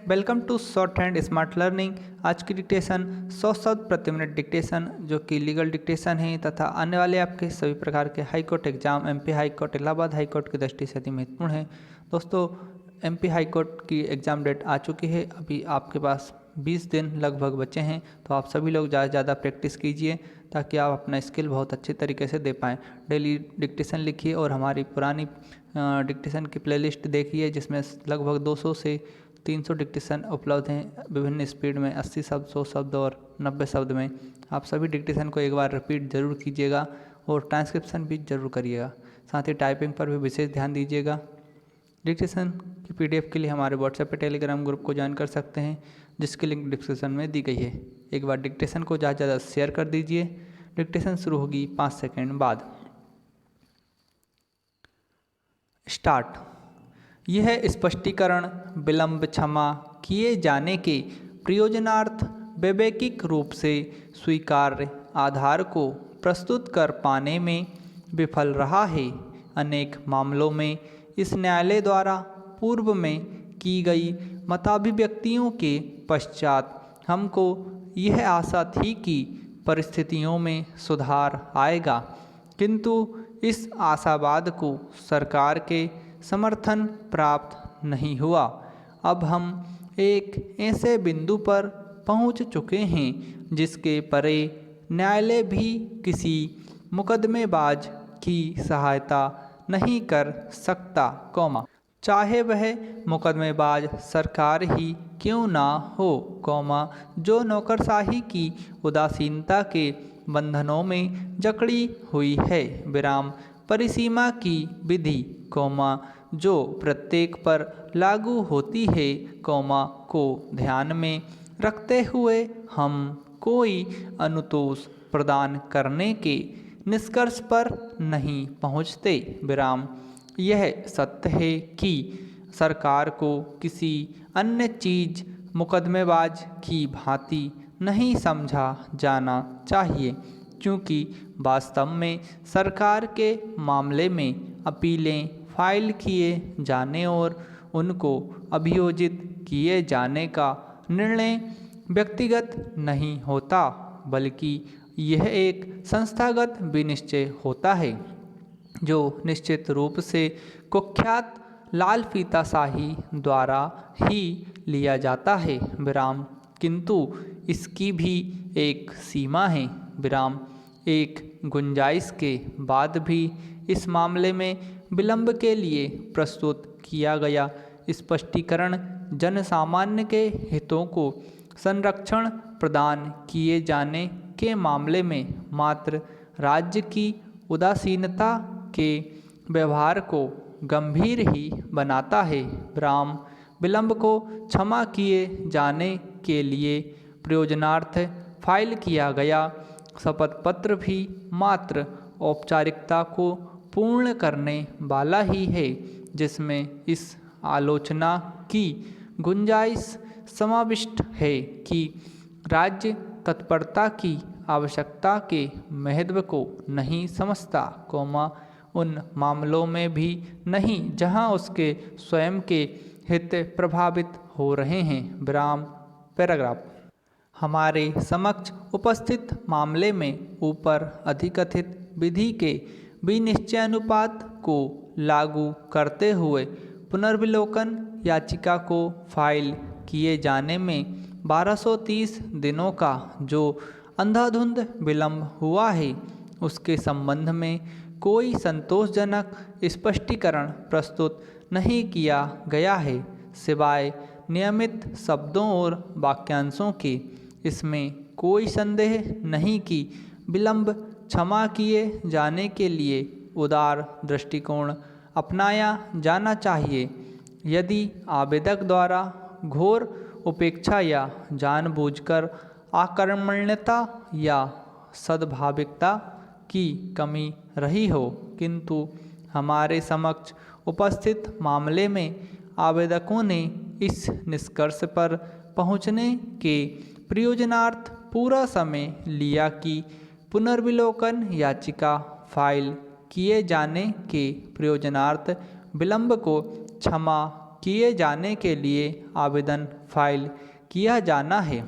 Welcome to shorthand smart learning. आज की dictation 100 शब्द प्रति मिनट डिक्टेशन जो कि लीगल डिक्टेशन है तथा आने वाले आपके सभी प्रकार के high court exam MP high court Allahabad high court की दृष्टि से अति महत्वपूर्ण है। दोस्तों, एमपी हाई कोर्ट की एग्ज़ाम डेट आ चुकी है। अभी आपके पास 20 दिन लगभग बचे हैं, तो आप सभी लोग ज़्यादा से ज़्यादा प्रैक्टिस कीजिए ताकि आप अपना स्किल बहुत अच्छे तरीके से दे पाएँ। डेली डिक्टेशन लिखिए और हमारी पुरानी डिक्टेशन की प्लेलिस्ट देखिए जिसमें लगभग 200 से 300 डिक्टेशन उपलब्ध हैं विभिन्न स्पीड में, 80 शब्द, 100 शब्द और 90 शब्द में। आप सभी डिक्टेशन को एक बार रिपीट ज़रूर कीजिएगा और ट्रांसक्रिप्शन भी ज़रूर करिएगा। साथ ही टाइपिंग पर भी विशेष ध्यान दीजिएगा। डिक्टेशन की पीडीएफ के लिए हमारे व्हाट्सएप पे टेलीग्राम ग्रुप को ज्वाइन कर सकते हैं जिसकी लिंक डिस्क्रिप्शन में दी गई है। एक बार डिक्टेशन को ज़्यादा से ज़्यादा शेयर कर दीजिए। डिक्टेशन शुरू होगी 5 सेकेंड बाद। स्टार्ट। यह स्पष्टीकरण विलंब क्षमा किए जाने के प्रयोजनार्थ वैवेकिक रूप से स्वीकार्य आधार को प्रस्तुत कर पाने में विफल रहा है। अनेक मामलों में इस न्यायालय द्वारा पूर्व में की गई मताभिव्यक्तियों के पश्चात हमको यह आशा थी कि परिस्थितियों में सुधार आएगा, किंतु इस आशावाद को सरकार के समर्थन प्राप्त नहीं हुआ। अब हम एक ऐसे बिंदु पर पहुंच चुके हैं जिसके परे न्यायालय भी किसी मुकदमेबाज की सहायता नहीं कर सकता, चाहे वह मुकदमेबाज सरकार ही क्यों ना हो, जो नौकरशाही की उदासीनता के बंधनों में जकड़ी हुई है। विराम। परिसीमा की विधि, जो प्रत्येक पर लागू होती है, को ध्यान में रखते हुए हम कोई अनुतोष प्रदान करने के निष्कर्ष पर नहीं पहुँचते। विराम। यह सत्य है कि सरकार को किसी अन्य चीज़ मुकदमेबाज की भांति नहीं समझा जाना चाहिए, क्योंकि वास्तव में सरकार के मामले में अपीलें फाइल किए जाने और उनको अभियोजित किए जाने का निर्णय व्यक्तिगत नहीं होता, बल्कि यह एक संस्थागत विनिश्चय होता है जो निश्चित रूप से कुख्यात लाल फीताशाही द्वारा ही लिया जाता है। विराम। किंतु इसकी भी एक सीमा है। विराम। एक गुंजाइश के बाद भी इस मामले में विलंब के लिए प्रस्तुत किया गया स्पष्टीकरण जनसामान्य के हितों को संरक्षण प्रदान किए जाने के मामले में मात्र राज्य की उदासीनता के व्यवहार को गंभीर ही बनाता है। विराम। विलंब को क्षमा किए जाने के लिए प्रयोजनार्थ फाइल किया गया शपथ पत्र भी मात्र औपचारिकता को पूर्ण करने वाला ही है, जिसमें इस आलोचना की गुंजाइश समाविष्ट है कि राज्य तत्परता की आवश्यकता के महत्व को नहीं समझता, उन मामलों में भी नहीं जहां उसके स्वयं के हित प्रभावित हो रहे हैं। विराम। पैराग्राफ। हमारे समक्ष उपस्थित मामले में ऊपर अधिकथित विधि के विनिश्चयानुपात को लागू करते हुए पुनर्विलोकन याचिका को फाइल किए जाने में 1230 दिनों का जो अंधाधुंध विलंब हुआ है, उसके संबंध में कोई संतोषजनक स्पष्टीकरण प्रस्तुत नहीं किया गया है, सिवाय नियमित शब्दों और वाक्यांशों के। इसमें कोई संदेह नहीं कि विलंब क्षमा किए जाने के लिए उदार दृष्टिकोण अपनाया जाना चाहिए। यदि आवेदक द्वारा घोर उपेक्षा या जानबूझकर आक्रमण्यता या सद्भाविकता की कमी रही हो, किंतु हमारे समक्ष उपस्थित मामले में आवेदकों ने इस निष्कर्ष पर पहुंचने के प्रयोजनार्थ पूरा समय लिया कि पुनर्विलोकन याचिका फाइल किए जाने के प्रयोजनार्थ विलंब को क्षमा किए जाने के लिए आवेदन फाइल किया जाना है।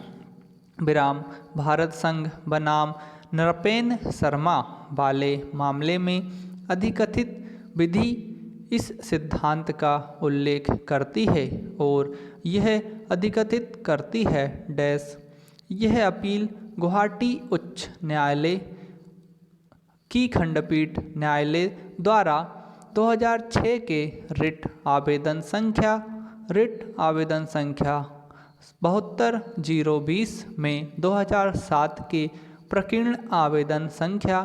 विराम भारत संघ बनाम नृपेन शर्मा वाले मामले में अधिकथित विधि इस सिद्धांत का उल्लेख करती है और यह अधिकथित करती है डैश यह अपील गुवाहाटी उच्च न्यायालय की खंडपीठ न्यायालय द्वारा 2006 के रिट आवेदन संख्या 72-020 में 2007 के प्रकीर्ण आवेदन संख्या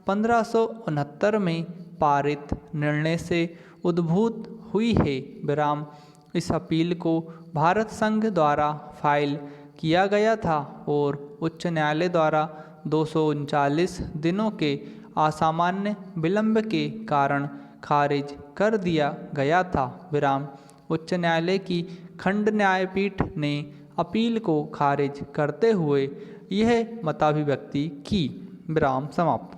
1569 में पारित निर्णय से उद्भूत हुई है। विराम इस अपील को भारत संघ द्वारा फाइल किया गया था और उच्च न्यायालय द्वारा 239 दिनों के असामान्य विलंब के कारण खारिज कर दिया गया था। विराम उच्च न्यायालय की खंड न्यायपीठ ने अपील को खारिज करते हुए यह मताभिव्यक्ति की। विराम समाप्त।